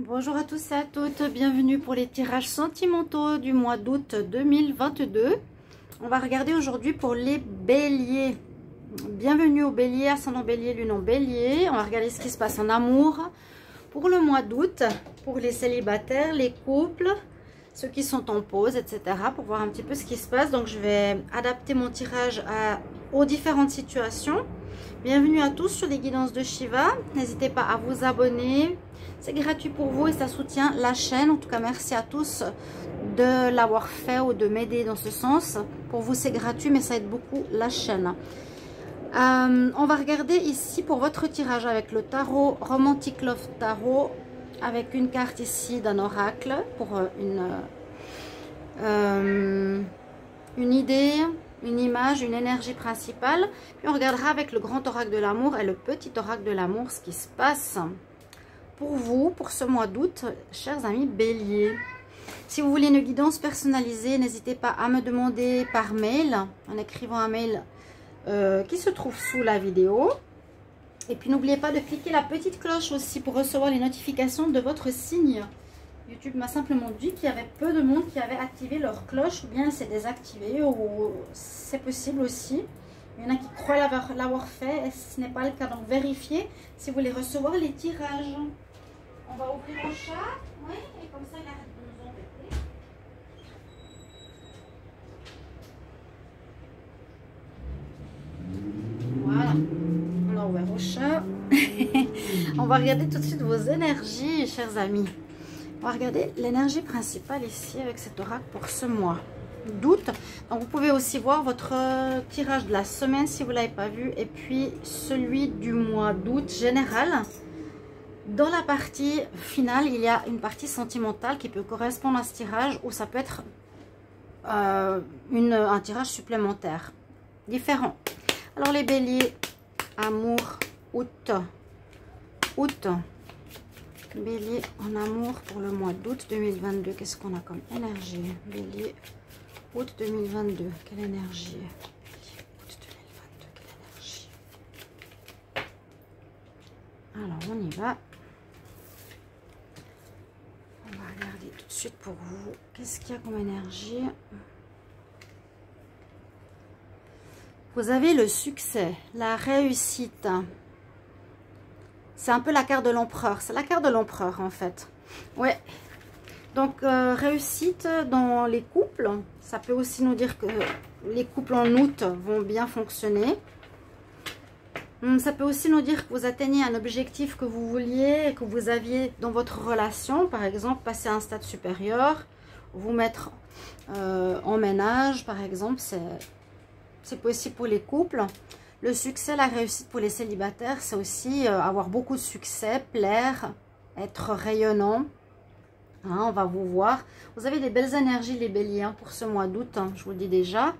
Bonjour à tous et à toutes, bienvenue pour les tirages sentimentaux du mois d'août 2022. On va regarder aujourd'hui pour les béliers. Bienvenue aux béliers, ascendant bélier, lune en bélier. On va regarder ce qui se passe en amour pour le mois d'août, pour les célibataires, les couples, ceux qui sont en pause, etc. pour voir un petit peu ce qui se passe. Donc je vais adapter mon tirage aux différentes situations. Bienvenue à tous sur les guidances de Shiva. N'hésitez pas à vous abonner. C'est gratuit pour vous et ça soutient la chaîne. En tout cas, merci à tous de l'avoir fait ou de m'aider dans ce sens. Pour vous, c'est gratuit, mais ça aide beaucoup la chaîne. On va regarder ici pour votre tirage avec le tarot Romantic Love Tarot, avec une carte ici d'un oracle pour une idée, une image, une énergie principale. Puis on regardera avec le grand oracle de l'amour et le petit oracle de l'amour ce qui se passe pour vous, pour ce mois d'août, chers amis béliers. Si vous voulez une guidance personnalisée, n'hésitez pas à me demander par mail, en écrivant un mail qui se trouve sous la vidéo. Et puis n'oubliez pas de cliquer la petite cloche aussi pour recevoir les notifications de votre signe. YouTube m'a simplement dit qu'il y avait peu de monde qui avait activé leur cloche, ou bien c'est désactivé, ou c'est possible aussi. Il y en a qui croient l'avoir fait et ce n'est pas le cas. Donc vérifiez si vous voulez recevoir les tirages. On va ouvrir le chat, oui, et comme ça il arrête de nous embêter. Voilà, on a ouvert au chat. On va regarder tout de suite vos énergies, chers amis. On va regarder l'énergie principale ici avec cet oracle pour ce mois d'août. Donc vous pouvez aussi voir votre tirage de la semaine si vous ne l'avez pas vu, et puis celui du mois d'août général. Dans la partie finale, il y a une partie sentimentale qui peut correspondre à ce tirage, ou ça peut être un tirage supplémentaire différent. Alors les béliers, amour, août. Bélier en amour pour le mois d'août 2022. Qu'est-ce qu'on a comme énergie? Bélier, août 2022. Quelle énergie? Bélier, août 2022. Quelle énergie? Alors, on y va. On va regarder tout de suite pour vous. Qu'est-ce qu'il y a comme énergie? Vous avez le succès, la réussite. C'est un peu la carte de l'empereur. C'est la carte de l'empereur en fait. Ouais. Donc réussite dans les couples. Ça peut aussi nous dire que les couples en août vont bien fonctionner. Ça peut aussi nous dire que vous atteignez un objectif que vous vouliez, que vous aviez dans votre relation. Par exemple, passer à un stade supérieur. Vous mettre en ménage par exemple. C'est possible pour les couples. Le succès, la réussite pour les célibataires, c'est aussi avoir beaucoup de succès, plaire, être rayonnant. Hein, on va vous voir. Vous avez des belles énergies, les béliers, hein, pour ce mois d'août, hein, je vous le dis déjà.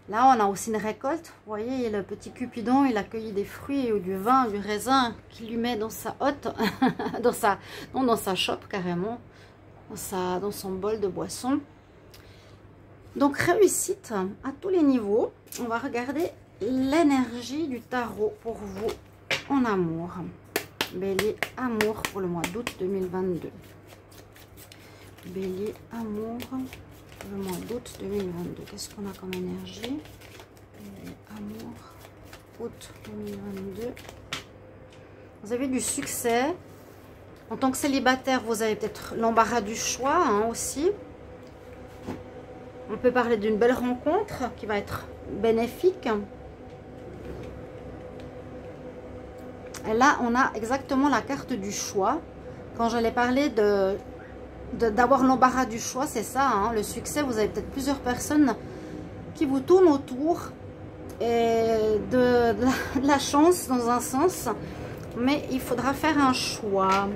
Là, on a aussi une récolte. Vous voyez, le petit Cupidon, il accueille des fruits ou du vin, du raisin qu'il lui met dans sa hotte, dans sa chope carrément, dans son bol de boisson. Donc, réussite à tous les niveaux. On va regarder l'énergie du tarot pour vous en amour. Bélier, amour pour le mois d'août 2022. Bélier, amour pour le mois d'août 2022. Qu'est-ce qu'on a comme énergie? Bélier, amour, août 2022. Vous avez du succès. En tant que célibataire, vous avez peut-être l'embarras du choix hein, aussi. On peut parler d'une belle rencontre qui va être bénéfique. Et là, on a exactement la carte du choix. Quand j'allais parler d'avoir l'embarras du choix, c'est ça, hein, le succès. Vous avez peut-être plusieurs personnes qui vous tournent autour et de la chance dans un sens. Mais il faudra faire un choix.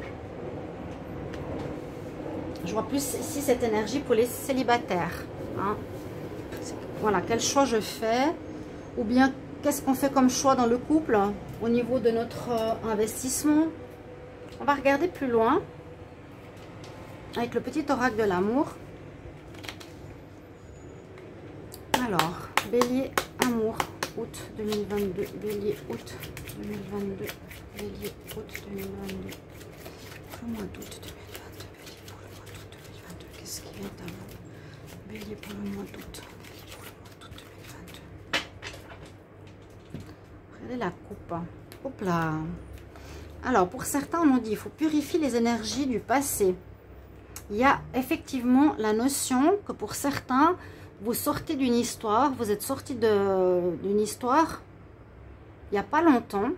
Je vois plus ici cette énergie pour les célibataires. Hein. Voilà, quel choix je fais, ou bien qu'est-ce qu'on fait comme choix dans le couple au niveau de notre investissement. On va regarder plus loin avec le petit oracle de l'amour. Alors, bélier, amour, août 2022, bélier, août 2022, bélier, août 2022, le mois d'août 2022. Bélier pour le mois d'août. Regardez la coupe. Hop là. Alors, pour certains, on nous dit qu'il faut purifier les énergies du passé. Il y a effectivement la notion que pour certains, vous sortez d'une histoire, vous êtes sorti d'une histoire il n'y a pas longtemps,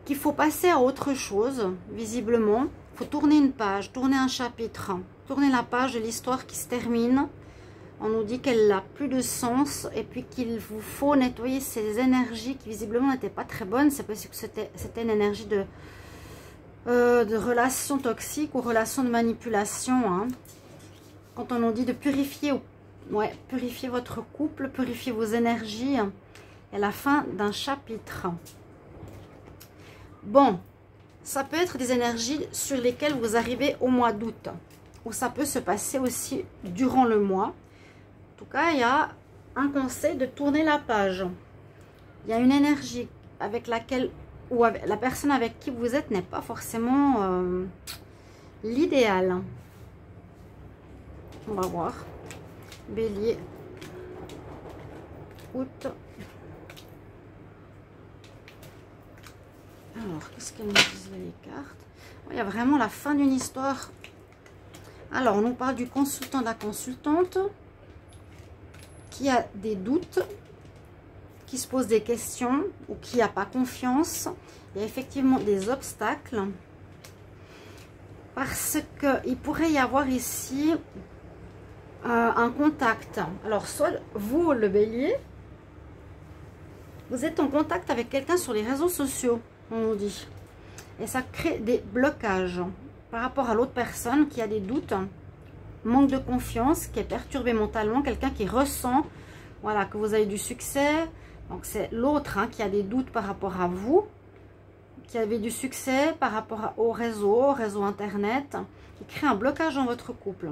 qu'il faut passer à autre chose, visiblement. Il faut tourner une page, tourner un chapitre, tourner la page de l'histoire qui se termine. On nous dit qu'elle n'a plus de sens et puis qu'il vous faut nettoyer ces énergies qui visiblement n'étaient pas très bonnes. C'est parce que c'était une énergie de relations toxiques ou relations de manipulation. Hein. Quand on nous dit de purifier, purifier votre couple, purifier vos énergies, à la fin d'un chapitre. Bon, ça peut être des énergies sur lesquelles vous arrivez au mois d'août, ou ça peut se passer aussi durant le mois. En tout cas, il y a un conseil de tourner la page. Il y a une énergie avec laquelle, ou avec, la personne avec qui vous êtes n'est pas forcément l'idéal. On va voir. Bélier, août. Alors, qu'est-ce qu'elles nous disent les cartes? Il y a vraiment la fin d'une histoire. Alors, on nous parle du consultant, de la consultante qui a des doutes, qui se pose des questions ou qui n'a pas confiance. Il y a effectivement des obstacles parce qu'il pourrait y avoir ici un contact. Alors, soit vous, le bélier, vous êtes en contact avec quelqu'un sur les réseaux sociaux, on nous dit. Et ça crée des blocages par rapport à l'autre personne qui a des doutes, manque de confiance, qui est perturbé mentalement, quelqu'un qui ressent, voilà, que vous avez du succès. Donc c'est l'autre qui a des doutes par rapport à vous, qui avait du succès par rapport au réseau internet, qui crée un blocage dans votre couple.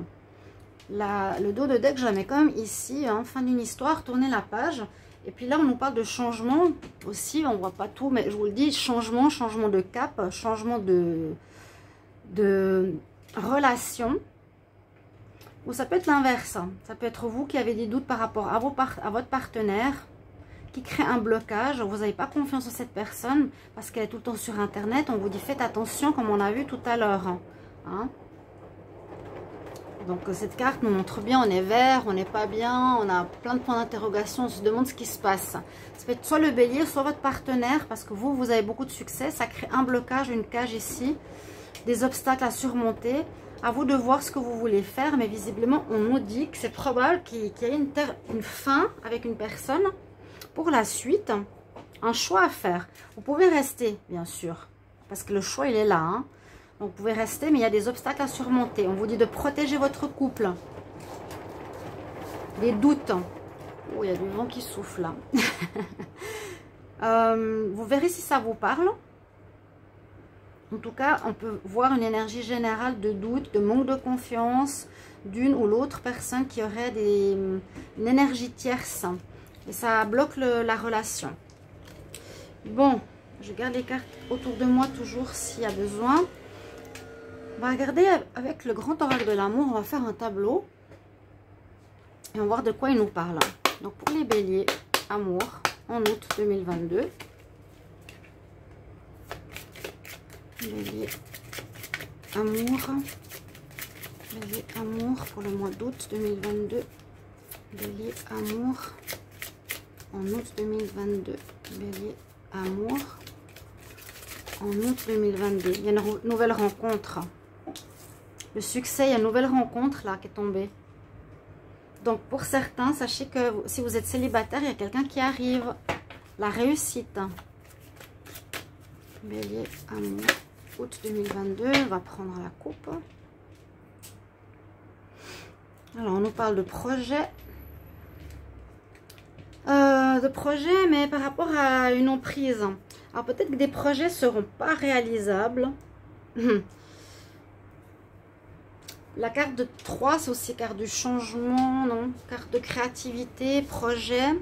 Le dos de deck, je la mets comme ici, fin d'une histoire, tournez la page. Et puis là, on nous parle de changement aussi, on ne voit pas tout, mais je vous le dis, changement de cap, changement de relation. Ou ça peut être l'inverse, ça peut être vous qui avez des doutes par rapport à votre partenaire, qui crée un blocage, vous n'avez pas confiance en cette personne, parce qu'elle est tout le temps sur Internet, on vous dit faites attention, comme on a vu tout à l'heure. Hein. Donc cette carte nous montre bien, on est vert, on n'est pas bien, on a plein de points d'interrogation, on se demande ce qui se passe. Ça peut être soit le bélier, soit votre partenaire, parce que vous avez beaucoup de succès, ça crée un blocage, une cage ici, des obstacles à surmonter. À vous de voir ce que vous voulez faire, mais visiblement on nous dit que c'est probable qu'il y ait une fin avec une personne pour la suite, un choix à faire. Vous pouvez rester, bien sûr, parce que le choix il est là, hein. Donc vous pouvez rester, mais il y a des obstacles à surmonter. On vous dit de protéger votre couple. Des doutes. Oh, il y a du vent qui souffle là. Vous verrez si ça vous parle. En tout cas, on peut voir une énergie générale de doute, de manque de confiance d'une ou l'autre personne qui aurait une énergie tierce. Et ça bloque la relation. Bon, je garde les cartes autour de moi toujours s'il y a besoin. On va regarder avec le grand oracle de l'amour, on va faire un tableau. Et on va voir de quoi il nous parle. Donc pour les béliers, amour, en août 2022. Bélier, amour. Bélier, amour pour le mois d'août 2022. Bélier, amour. En août 2022. Bélier, amour. En août 2022. Il y a une nouvelle rencontre. Le succès, il y a une nouvelle rencontre là qui est tombée. Donc pour certains, sachez que si vous êtes célibataire, il y a quelqu'un qui arrive. La réussite. Bélier, amour. Août 2022. On va prendre la coupe. Alors on nous parle de projet. Mais par rapport à une emprise. Alors peut-être que des projets ne seront pas réalisables. La carte de 3, c'est aussi carte du changement, non? Carte de créativité, projet.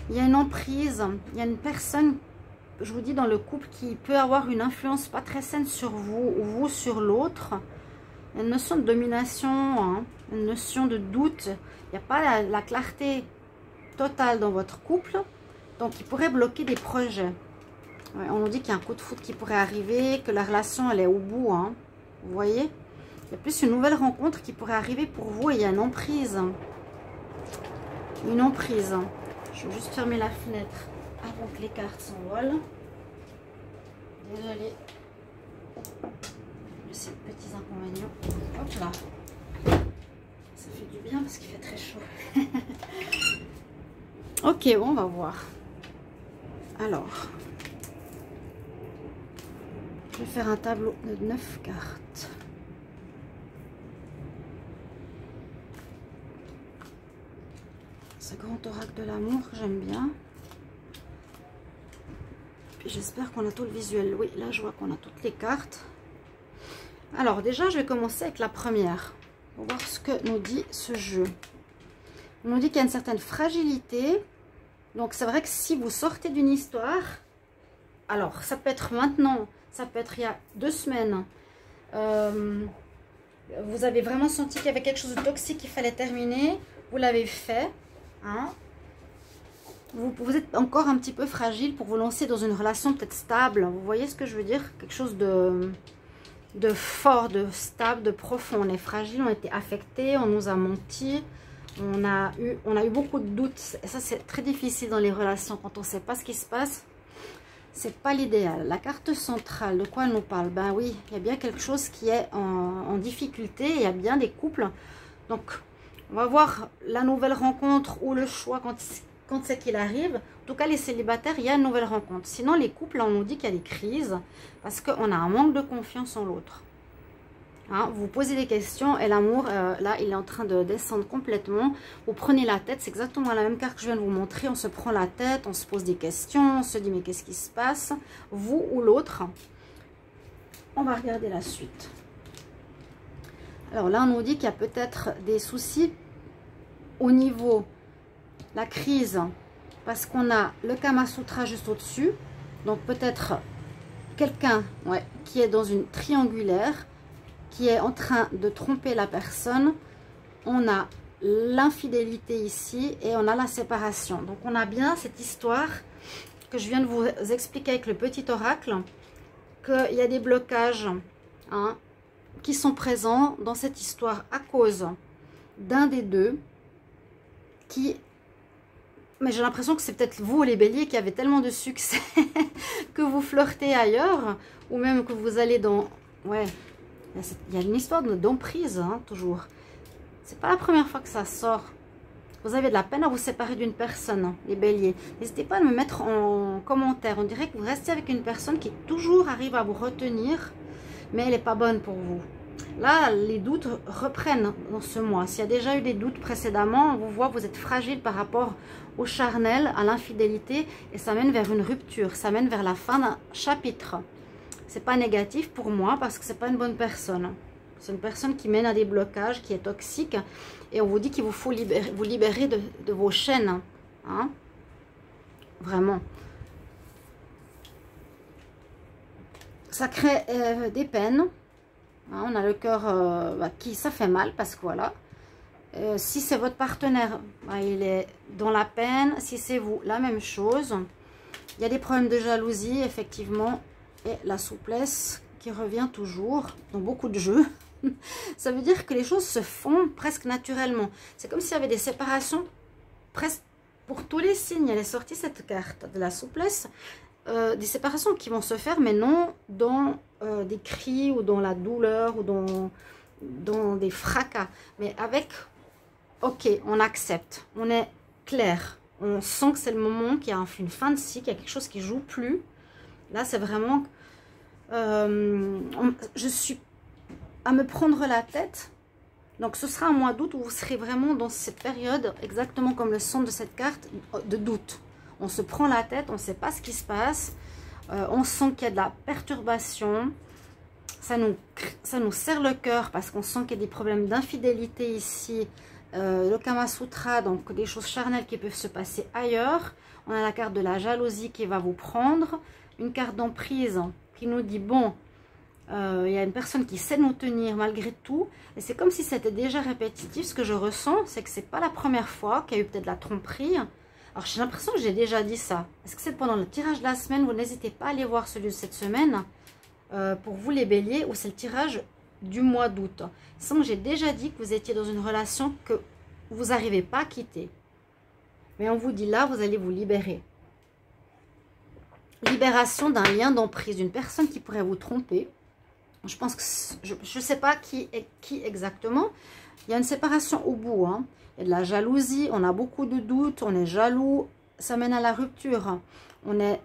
Il y a une emprise, il y a une personne, je vous dis, dans le couple qui peut avoir une influence pas très saine sur vous ou vous sur l'autre. Il y a une notion de domination, hein, une notion de doute. Il n'y a pas la clarté totale dans votre couple. Donc, il pourrait bloquer des projets. Ouais, on nous dit qu'il y a un coup de foudre qui pourrait arriver, que la relation, elle est au bout. Hein. Vous voyez? Il y a plus une nouvelle rencontre qui pourrait arriver pour vous. Et il y a une emprise. Une emprise. Je vais juste fermer la fenêtre avant que les cartes s'envolent. Désolée. Ces petits inconvénients. Hop là. Ça fait du bien parce qu'il fait très chaud. Ok, bon, on va voir. Alors, je vais faire un tableau de 9 cartes. Ce grand oracle de l'amour, j'aime bien. Puis j'espère qu'on a tout le visuel. Oui, là, je vois qu'on a toutes les cartes. Alors, déjà, je vais commencer avec la première. Pour voir ce que nous dit ce jeu. On nous dit qu'il y a une certaine fragilité. Donc, c'est vrai que si vous sortez d'une histoire, alors, ça peut être maintenant, ça peut être il y a 2 semaines. Vous avez vraiment senti qu'il y avait quelque chose de toxique qu'il fallait terminer. Vous l'avez fait. Hein? Vous êtes encore un petit peu fragile pour vous lancer dans une relation peut-être stable. Vous voyez ce que je veux dire? Quelque chose de fort, de stable, de profond. On est fragile, on a été affecté, on nous a menti. On a eu beaucoup de doutes. Et ça, c'est très difficile dans les relations. Quand on ne sait pas ce qui se passe, c'est pas l'idéal. La carte centrale, de quoi elle nous parle? Ben oui, il y a bien quelque chose qui est en difficulté. Il y a bien des couples. Donc, on va voir la nouvelle rencontre ou le choix quand c'est qu'il arrive. En tout cas, les célibataires, il y a une nouvelle rencontre. Sinon, les couples, on nous dit qu'il y a des crises parce qu'on a un manque de confiance en l'autre. Hein, vous posez des questions et l'amour, là, il est en train de descendre complètement. Vous prenez la tête, c'est exactement la même carte que je viens de vous montrer. On se prend la tête, on se pose des questions, on se dit mais qu'est-ce qui se passe? Vous ou l'autre? On va regarder la suite. Alors là, on nous dit qu'il y a peut-être des soucis au niveau la crise parce qu'on a le Kama Sutra juste au-dessus. Donc peut-être quelqu'un qui est dans une triangulaire, qui est en train de tromper la personne. On a l'infidélité ici et on a la séparation. Donc on a bien cette histoire que je viens de vous expliquer avec le petit oracle, qu'il y a des blocages hein, qui sont présents dans cette histoire à cause d'un des deux qui... Mais j'ai l'impression que c'est peut-être vous les béliers qui avez tellement de succès que vous flirtez ailleurs ou même que vous allez dans... Ouais. Il y a une histoire d'emprise, hein, toujours. C'est pas la première fois que ça sort. Vous avez de la peine à vous séparer d'une personne, hein, les béliers. N'hésitez pas à me mettre en commentaire. On dirait que vous restez avec une personne qui toujours arrive à vous retenir, mais elle n'est pas bonne pour vous. Là, les doutes reprennent dans ce mois. S'il y a déjà eu des doutes précédemment, on vous voit, vous êtes fragile par rapport au charnel, à l'infidélité, et ça mène vers une rupture, ça mène vers la fin d'un chapitre. C'est pas négatif pour moi parce que c'est pas une bonne personne. C'est une personne qui mène à des blocages, qui est toxique. Et on vous dit qu'il vous faut vous libérer de vos chaînes. Hein? Vraiment. Ça crée des peines. Hein, on a le cœur qui ça fait mal parce que voilà. Si c'est votre partenaire, il est dans la peine. Si c'est vous, la même chose. Il y a des problèmes de jalousie, effectivement. Et la souplesse qui revient toujours dans beaucoup de jeux. Ça veut dire que les choses se font presque naturellement. C'est comme s'il y avait des séparations presque pour tous les signes. Elle est sortie cette carte de la souplesse. Des séparations qui vont se faire, mais non dans des cris ou dans la douleur ou dans des fracas. Mais avec, ok, on accepte, on est clair. On sent que c'est le moment qu'il y a une fin de cycle, il y a quelque chose qui ne joue plus. Là, c'est vraiment... je suis à me prendre la tête. Donc, ce sera un mois d'août où vous serez vraiment dans cette période, exactement comme le son de cette carte, de doute. On se prend la tête, on ne sait pas ce qui se passe. On sent qu'il y a de la perturbation. Ça nous serre le cœur parce qu'on sent qu'il y a des problèmes d'infidélité ici. Le Kama Sutra, donc des choses charnelles qui peuvent se passer ailleurs. On a la carte de la jalousie qui va vous prendre. Une carte d'emprise qui nous dit, bon, Il y a une personne qui sait nous tenir malgré tout. Et c'est comme si c'était déjà répétitif. Ce que je ressens, c'est que c'est pas la première fois qu'il y a eu peut-être la tromperie. Alors j'ai l'impression que j'ai déjà dit ça. Est-ce que c'est pendant le tirage de la semaine? Vous n'hésitez pas à aller voir celui de cette semaine. Pour vous les béliers, ou c'est le tirage du mois d'août. Il semble que j'ai déjà dit que vous étiez dans une relation que vous n'arrivez pas à quitter. Mais on vous dit là, vous allez vous libérer. Libération d'un lien d'emprise, d'une personne qui pourrait vous tromper. Je pense que, je ne sais pas qui exactement. Il y a une séparation au bout. Hein. Il y a de la jalousie, on a beaucoup de doutes, on est jaloux. Ça mène à la rupture. On est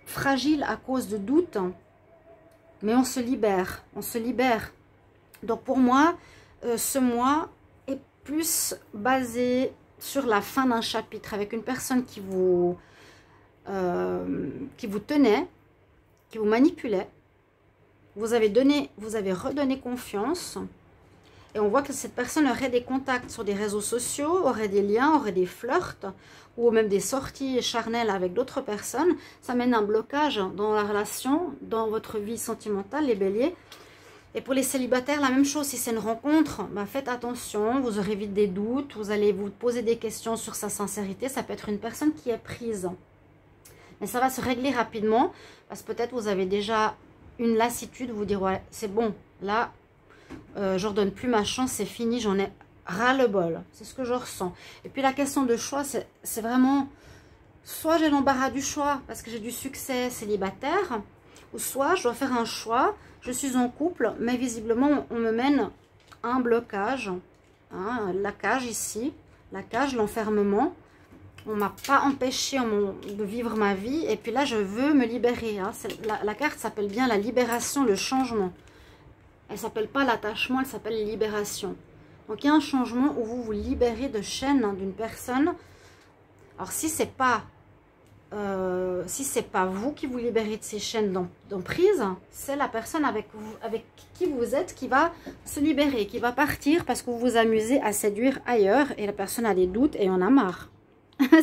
fragile à cause de doutes. Mais on se libère. On se libère. Donc pour moi, ce mois est plus basé sur la fin d'un chapitre. Avec une personne qui vous tenait, qui vous manipulait. Vous avez redonné confiance. Et on voit que cette personne aurait des contacts sur des réseaux sociaux, aurait des liens, aurait des flirts, ou même des sorties charnelles avec d'autres personnes. Ça mène à un blocage dans la relation, dans votre vie sentimentale, les béliers. Et pour les célibataires, la même chose. Si c'est une rencontre, bah faites attention, vous aurez vite des doutes, vous allez vous poser des questions sur sa sincérité. Ça peut être une personne qui est prise. Mais ça va se régler rapidement, parce que peut-être vous avez déjà une lassitude, vous dire ouais c'est bon, là je redonne plus ma chance, c'est fini, j'en ai ras-le-bol, c'est ce que je ressens. Et puis la question de choix, c'est vraiment, soit j'ai l'embarras du choix parce que j'ai du succès célibataire, ou soit je dois faire un choix, je suis en couple, mais visiblement on me mène à un blocage, hein, la cage ici, la cage, l'enfermement. On ne m'a pas empêché de vivre ma vie. Et puis là, je veux me libérer. Hein. La carte s'appelle bien la libération, le changement. Elle ne s'appelle pas l'attachement, elle s'appelle libération. Donc, il y a un changement où vous vous libérez de chaînes hein, d'une personne. Alors, si ce n'est pas, vous qui vous libérez de ces chaînes d'emprise, c'est la personne avec qui vous êtes qui va se libérer, qui va partir parce que vous vous amusez à séduire ailleurs. Et la personne a des doutes et en a marre.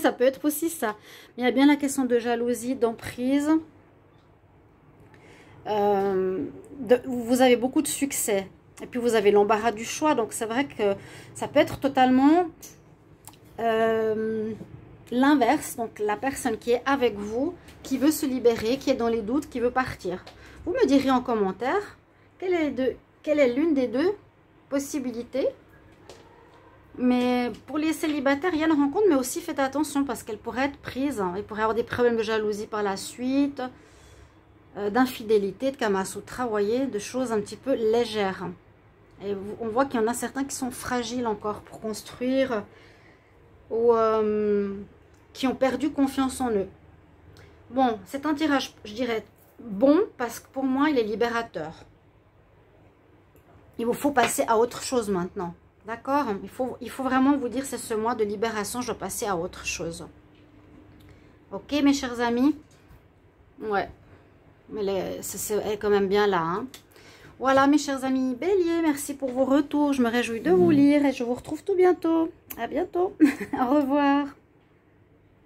Ça peut être aussi ça. Mais il y a bien la question de jalousie, d'emprise. Vous avez beaucoup de succès. Et puis vous avez l'embarras du choix. Donc c'est vrai que ça peut être totalement l'inverse. Donc la personne qui est avec vous, qui veut se libérer, qui est dans les doutes, qui veut partir. Vous me direz en commentaire quelle est l'une des deux possibilités. Mais pour les célibataires, il y a une rencontre, mais aussi faites attention parce qu'elle pourrait être prise. Il pourrait y avoir des problèmes de jalousie par la suite, d'infidélité, de Kamasutra, vous voyez, de choses un petit peu légères. Et on voit qu'il y en a certains qui sont fragiles encore pour construire ou qui ont perdu confiance en eux. Bon, c'est un tirage, je dirais, bon parce que pour moi, il est libérateur. Il vous faut passer à autre chose maintenant. D'accord? Il faut vraiment vous dire, c'est ce mois de libération, je dois passer à autre chose. Ok, mes chers amis? Ouais. Mais elle est quand même bien là. Hein? Voilà, mes chers amis béliers, merci pour vos retours. Je me réjouis de vous lire et je vous retrouve tout bientôt. À bientôt. Au revoir.